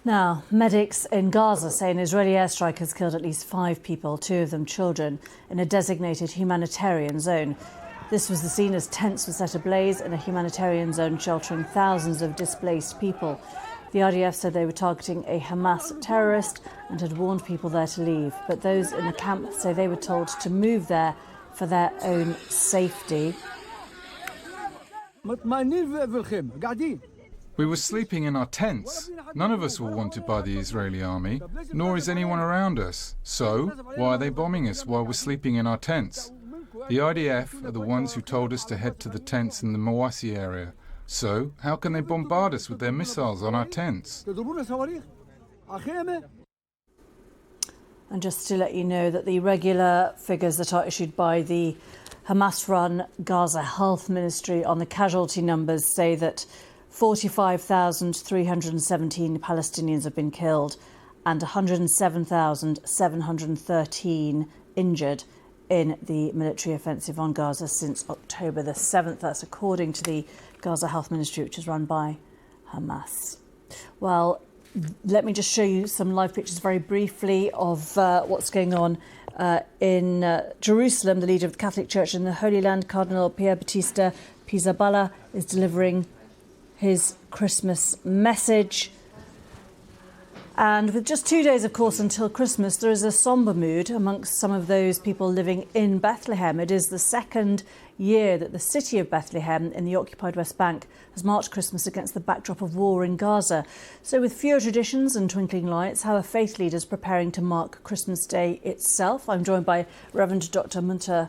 Now, medics in Gaza say an Israeli airstrike has killed at least 5 people, 2 of them children, in a designated humanitarian zone. This was the scene as tents were set ablaze in a humanitarian zone sheltering thousands of displaced people. The IDF said they were targeting a Hamas terrorist and had warned people there to leave. But those in the camp say they were told to move there for their own safety. We were sleeping in our tents. None of us were wanted by the Israeli army, nor is anyone around us. So, why are they bombing us while we're sleeping in our tents? The IDF are the ones who told us to head to the tents in the Mawasi area. So, how can they bombard us with their missiles on our tents? And just to let you know that the regular figures that are issued by the Hamas-run Gaza Health Ministry on the casualty numbers say that 45,317 Palestinians have been killed and 107,713 injured in the military offensive on Gaza since October the 7th. That's according to the Gaza Health Ministry, which is run by Hamas. Well, let me just show you some live pictures very briefly of what's going on in Jerusalem. The leader of the Catholic Church in the Holy Land, Cardinal Pier Battista Pizzaballa, is delivering his Christmas message. And with just 2 days, of course, until Christmas, there is a sombre mood amongst some of those people living in Bethlehem. It is the second year that the city of Bethlehem in the occupied West Bank has marked Christmas against the backdrop of war in Gaza. So with fewer traditions and twinkling lights, how are faith leaders preparing to mark Christmas Day itself? I'm joined by Reverend Dr. Munter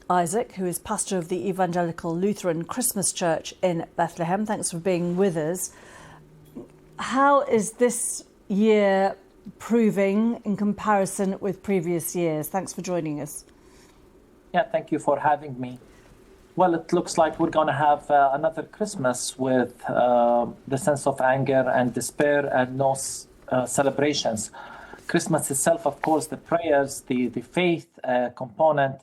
Isaac, who is pastor of the Evangelical Lutheran Christmas Church in Bethlehem. Thanks for being with us. How is this year proving in comparison with previous years? Thanks for joining us. Yeah, thank you for having me. Well, it looks like we're going to have another Christmas with the sense of anger and despair and no celebrations. Christmas itself, of course, the prayers, the faith component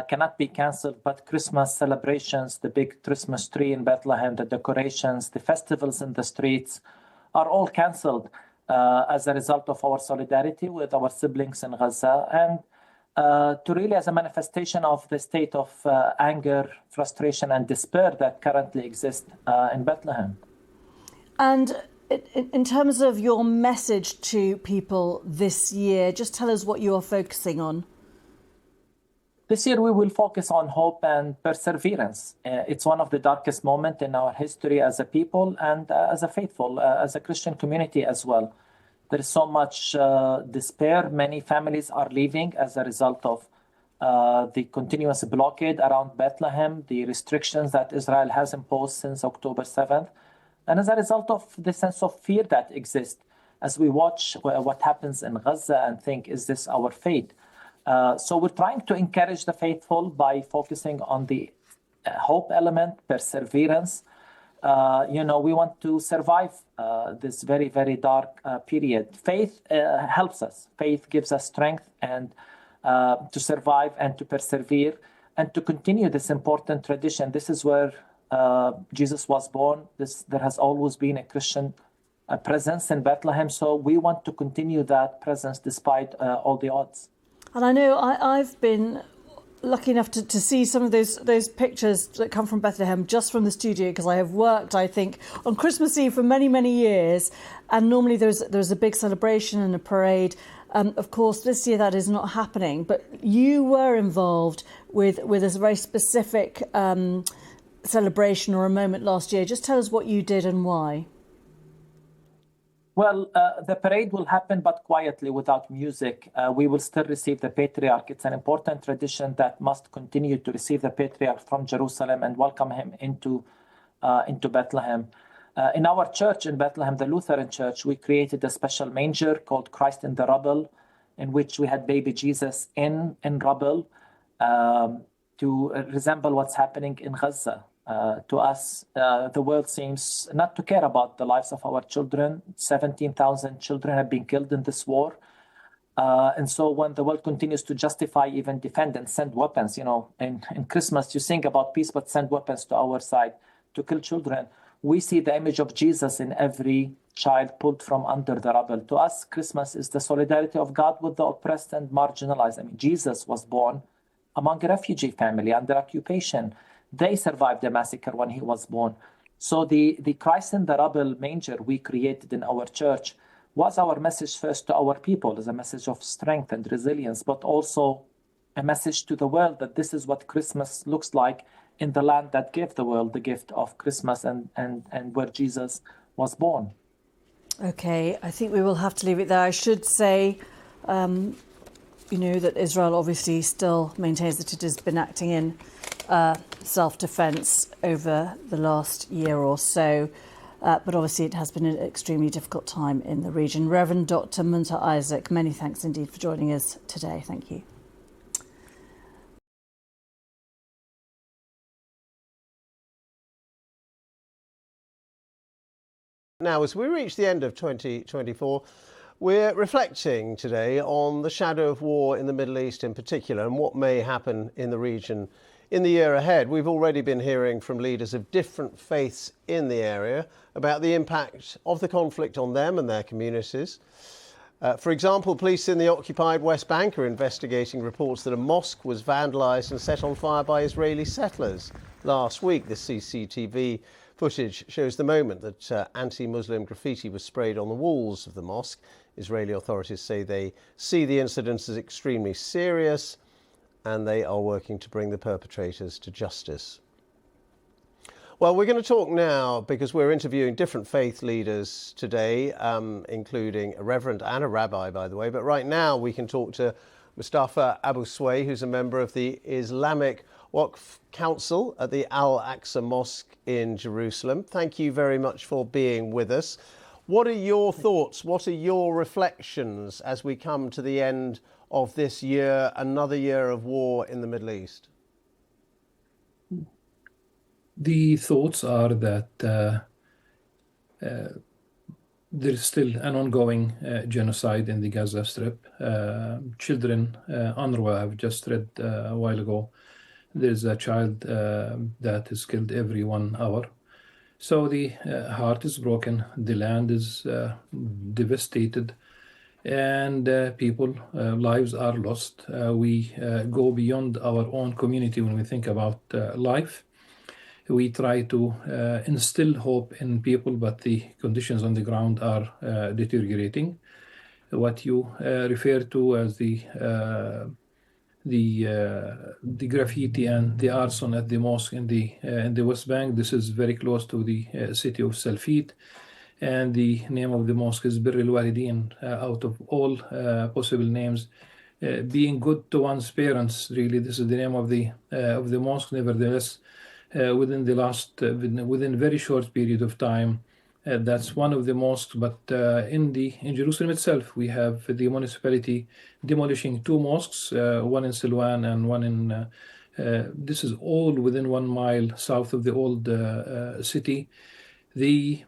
cannot be cancelled, but Christmas celebrations, the big Christmas tree in Bethlehem, the decorations, the festivals in the streets are all cancelled as a result of our solidarity with our siblings in Gaza and to really as a manifestation of the state of anger, frustration and despair that currently exists in Bethlehem. And in terms of your message to people this year, just tell us what you are focusing on. This year we will focus on hope and perseverance. It's one of the darkest moments in our history as a people and as a faithful, as a Christian community as well. There is so much despair. Many families are leaving as a result of the continuous blockade around Bethlehem, the restrictions that Israel has imposed since October 7th, and as a result of the sense of fear that exists as we watch what happens in Gaza and think, is this our fate? So we're trying to encourage the faithful by focusing on the hope element, perseverance. We want to survive this very, very dark period. Faith helps us. Faith gives us strength and to survive and to persevere and to continue this important tradition. This is where Jesus was born. There has always been a Christian presence in Bethlehem. So we want to continue that presence despite all the odds. And I know I've been lucky enough to see some of those pictures that come from Bethlehem just from the studio, because I have worked, I think, on Christmas Eve for many, many years. And normally there's a big celebration and a parade. Of course, this year that is not happening. But you were involved with a very specific celebration or a moment last year. Just tell us what you did and why. Well, the parade will happen, but quietly, without music. We will still receive the patriarch. It's an important tradition that must continue to receive the patriarch from Jerusalem and welcome him into Bethlehem. In our church in Bethlehem, the Lutheran Church, we created a special manger called Christ in the Rubble, in which we had baby Jesus in rubble to resemble what's happening in Gaza. To us, the world seems not to care about the lives of our children. 17,000 children have been killed in this war. And so when the world continues to justify, even defend and send weapons, in Christmas you sing about peace, but send weapons to our side to kill children. we see the image of Jesus in every child pulled from under the rubble. To us, Christmas is the solidarity of God with the oppressed and marginalized. I mean, Jesus was born among a refugee family under occupation. They survived the massacre when he was born. So the Christ in the rubble manger we created in our church was our message first to our people, as a message of strength and resilience, but also a message to the world that this is what Christmas looks like in the land that gave the world the gift of Christmas and where Jesus was born. Okay, I think we will have to leave it there. I should say, that Israel obviously still maintains that it has been acting in self-defense over the last year or so. But obviously it has been an extremely difficult time in the region. Reverend Dr. Munter Isaac, many thanks indeed for joining us today. Thank you. Now, as we reach the end of 2024, we're reflecting today on the shadow of war in the Middle East in particular and what may happen in the region in the year ahead. We've already been hearing from leaders of different faiths in the area about the impact of the conflict on them and their communities. For example, police in the occupied West Bank are investigating reports that a mosque was vandalised and set on fire by Israeli settlers last week. The CCTV footage shows the moment that anti-Muslim graffiti was sprayed on the walls of the mosque. Israeli authorities say they see the incident as extremely serious and they are working to bring the perpetrators to justice. Well, we're going to talk now because we're interviewing different faith leaders today, including a reverend and a rabbi, by the way. But right now we can talk to Mustafa Abu Sway, who's a member of the Islamic Waqf Council at the Al-Aqsa Mosque in Jerusalem. Thank you very much for being with us. What are your thoughts? What are your reflections as we come to the end of this year, another year of war in the Middle East? The thoughts are that there's still an ongoing genocide in the Gaza Strip. Children, UNRWA have just read a while ago, there's a child that is killed every 1 hour. So the heart is broken, the land is devastated, and people, lives are lost. We go beyond our own community when we think about life. We try to instill hope in people, but the conditions on the ground are deteriorating. What you refer to as the graffiti and the arson at the mosque in the West Bank, this is very close to the city of Salfit, and the name of the mosque is Bir al-Walidin. Out of all possible names, being good to one's parents, really, this is the name of the mosque. Nevertheless, within very short period of time, that's one of the mosques. But in Jerusalem itself, we have the municipality demolishing 2 mosques, one in Silwan and one in. This is all within 1 mile south of the old city. The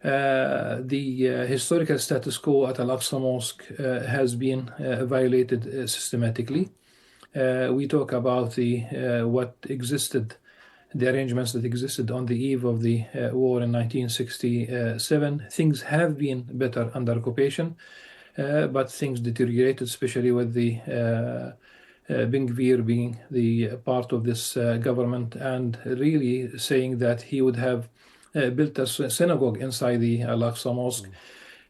historical status quo at Al-Aqsa Mosque has been violated systematically. We talk about what existed. The arrangements that existed on the eve of the war in 1967. Things have been better under occupation, but things deteriorated, especially with the Ben Gvir being the part of this government and really saying that he would have built a synagogue inside the Al-Aqsa Mosque.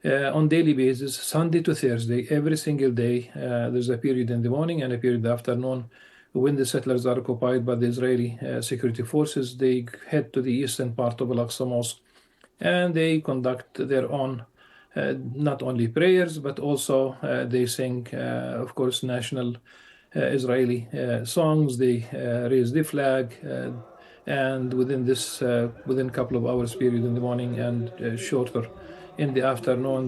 On daily basis, Sunday to Thursday, every single day, there's a period in the morning and a period in the afternoon. When the settlers are occupied by the Israeli security forces, they head to the eastern part of Al-Aqsa Mosque and they conduct their own, not only prayers, but also they sing, of course, national Israeli songs. They raise the flag, and within a couple of hours period in the morning and shorter in the afternoon,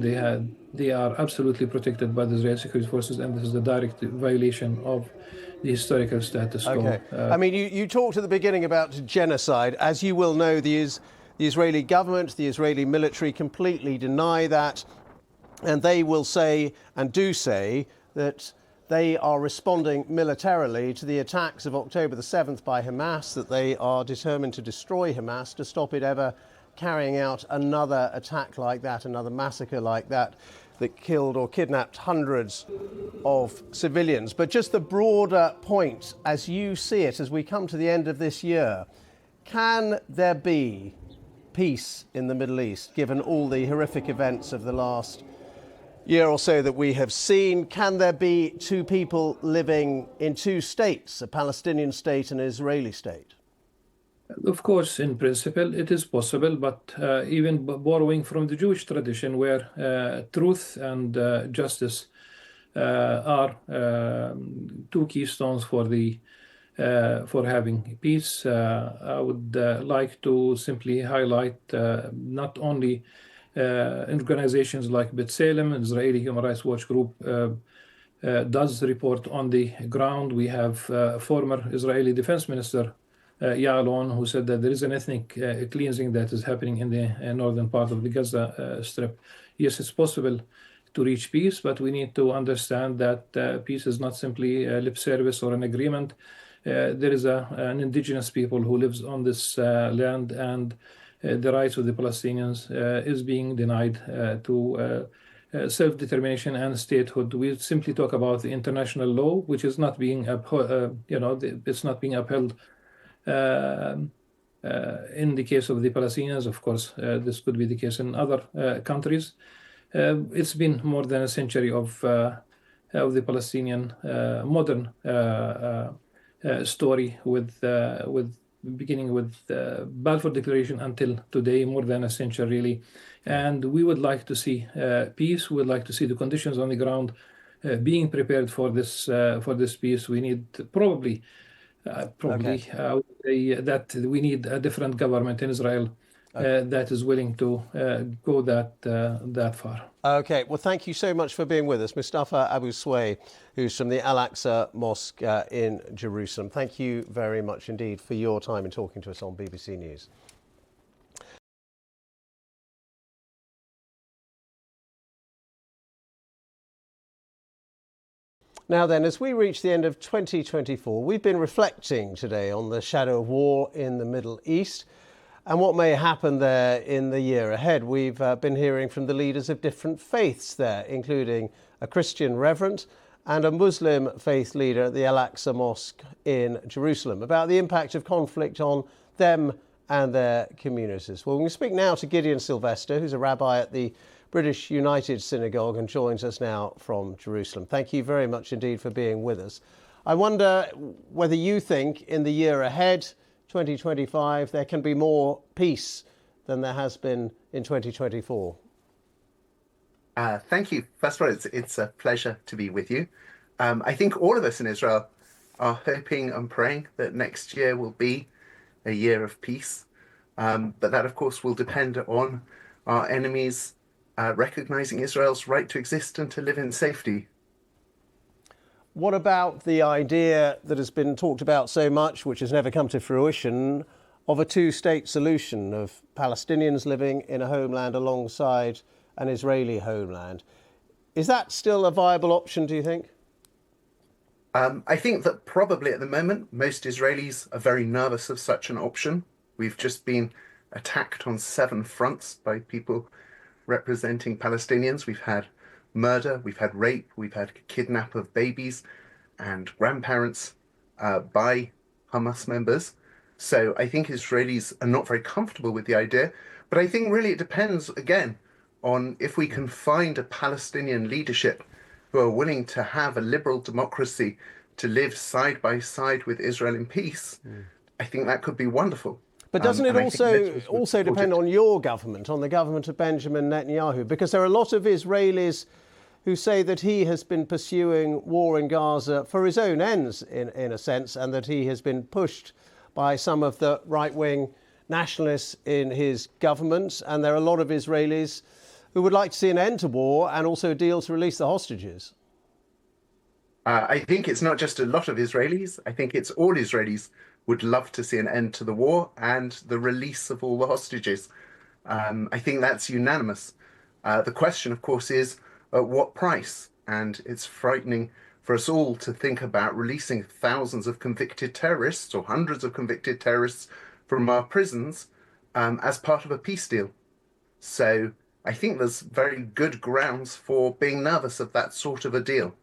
they are absolutely protected by the Israeli security forces, and this is a direct violation of the historical status quo. Okay. I mean, you talked at the beginning about genocide. As you will know, the Israeli government, the Israeli military completely deny that, and they will say and do say that they are responding militarily to the attacks of October the 7th by Hamas, that they are determined to destroy Hamas, to stop it ever carrying out another attack like that, another massacre like that, that killed or kidnapped hundreds of civilians. But just the broader point, as you see it, as we come to the end of this year, can there be peace in the Middle East, given all the horrific events of the last year or so that we have seen? Can there be two people living in two states, a Palestinian state and an Israeli state? Of course, in principle, it is possible, but even borrowing from the Jewish tradition, where truth and justice are two keystones for having peace, I would like to simply highlight not only organizations like B'Tselem, Israeli Human Rights Watch group, does report on the ground. We have former Israeli Defense Minister Ya'alon, who said that there is an ethnic cleansing that is happening in the northern part of the Gaza Strip. Yes, it's possible to reach peace, but we need to understand that peace is not simply lip service or an agreement. There is an indigenous people who lives on this land, and the rights of the Palestinians is being denied to self-determination and statehood. We simply talk about the international law, which is not being it's not being upheld. In the case of the Palestinians, of course, this could be the case in other countries. It's been more than a century of the Palestinian modern story, with beginning with Balfour Declaration until today, more than a century really. And we would like to see peace. We would like to see the conditions on the ground being prepared for this peace. We need probably I would say that we need a different government in Israel that is willing to go that far. Okay, well, thank you so much for being with us, Mustafa Abu Sway, who's from the Al-Aqsa Mosque in Jerusalem. Thank you very much indeed for your time and talking to us on BBC News. Now then, as we reach the end of 2024, we've been reflecting today on the shadow of war in the Middle East and what may happen there in the year ahead. We've been hearing from the leaders of different faiths there, including a Christian Reverend and a Muslim faith leader at the Al-Aqsa Mosque in Jerusalem, about the impact of conflict on them and their communities. Well, we speak now to Gideon Sylvester, who's a rabbi at the British United Synagogue and joins us now from Jerusalem. Thank you very much indeed for being with us. I wonder whether you think in the year ahead, 2025, there can be more peace than there has been in 2024. Thank you. First of all, it's a pleasure to be with you. I think all of us in Israel are hoping and praying that next year will be a year of peace. But that, of course, will depend on our enemies recognizing Israel's right to exist and to live in safety. What about the idea that has been talked about so much, which has never come to fruition, of a two-state solution, of Palestinians living in a homeland alongside an Israeli homeland? Is that still a viable option, do you think? I think that probably at the moment, most Israelis are very nervous of such an option. We've just been attacked on 7 fronts by people representing Palestinians. We've had murder, we've had rape, we've had kidnap of babies and grandparents by Hamas members. So I think Israelis are not very comfortable with the idea. But I think really it depends, again, on if we can find a Palestinian leadership who are willing to have a liberal democracy to live side by side with Israel in peace. I think that could be wonderful. But doesn't it also depend on your government, on the government of Benjamin Netanyahu? Because there are a lot of Israelis who say that he has been pursuing war in Gaza for his own ends, in a sense, and that he has been pushed by some of the right-wing nationalists in his government. And there are a lot of Israelis who would like to see an end to war and also a deal to release the hostages. I think it's not just a lot of Israelis. I think it's all Israelis would love to see an end to the war and the release of all the hostages. I think that's unanimous. The question, of course, is at what price? And it's frightening for us all to think about releasing thousands of convicted terrorists or hundreds of convicted terrorists from our prisons as part of a peace deal. So I think there's very good grounds for being nervous of that sort of a deal.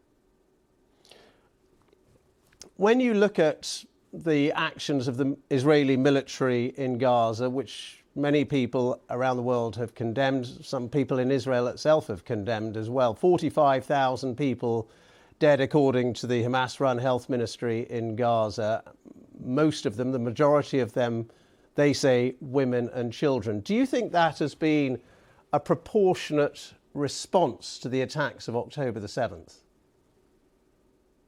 When you look at the actions of the Israeli military in Gaza, which many people around the world have condemned, some people in Israel itself have condemned as well, 45,000 people dead according to the Hamas-run health ministry in Gaza, most of them, the majority of them, they say women and children. Do you think that has been a proportionate response to the attacks of October the 7th?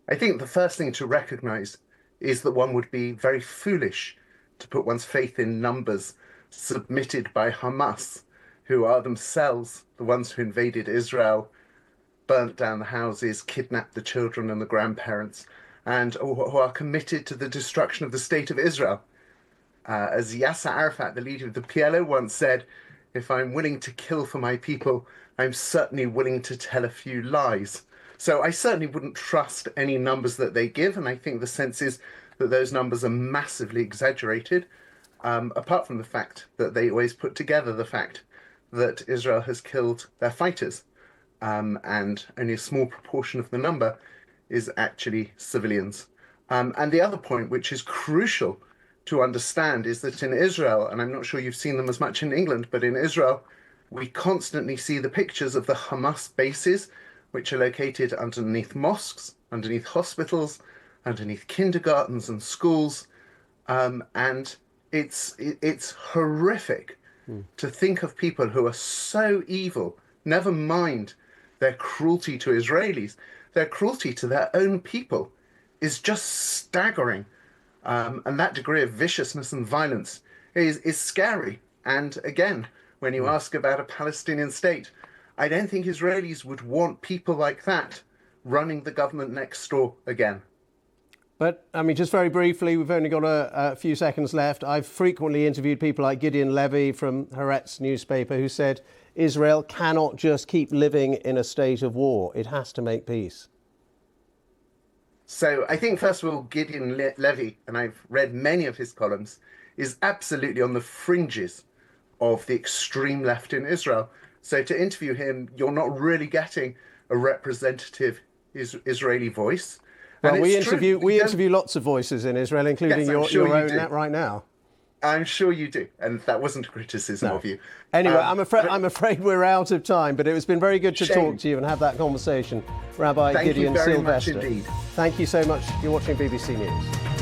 I think the first thing to recognise is that one would be very foolish to put one's faith in numbers submitted by Hamas, who are themselves the ones who invaded Israel, burnt down the houses, kidnapped the children and the grandparents, and who are committed to the destruction of the state of Israel. As Yasser Arafat, the leader of the PLO, once said, "If I'm willing to kill for my people, I'm certainly willing to tell a few lies." So I certainly wouldn't trust any numbers that they give, and I think the sense is that those numbers are massively exaggerated, apart from the fact that they always put together the fact that Israel has killed their fighters, and only a small proportion of the number is actually civilians. And the other point, which is crucial to understand, is that in Israel, and I'm not sure you've seen them as much in England, but in Israel, we constantly see the pictures of the Hamas bases, which are located underneath mosques, underneath hospitals, underneath kindergartens and schools. And it's horrific to think of people who are so evil, never mind their cruelty to Israelis, their cruelty to their own people is just staggering. And that degree of viciousness and violence is scary. And again, when you ask about a Palestinian state, I don't think Israelis would want people like that running the government next door again. But, I mean, just very briefly, we've only got a few seconds left. I've frequently interviewed people like Gideon Levy from Haaretz newspaper who said Israel cannot just keep living in a state of war. It has to make peace. So I think, first of all, Gideon Levy, and I've read many of his columns, is absolutely on the fringes of the extreme left in Israel. So to interview him, you're not really getting a representative Israeli voice. Well, we interview lots of voices in Israel, including your own right now. I'm sure you do, and that wasn't a criticism of you. Anyway, I'm afraid we're out of time, but it's been very good to talk to you and have that conversation, Rabbi Gideon Sylvester. Thank you very much indeed. Thank you so much. You're watching BBC News.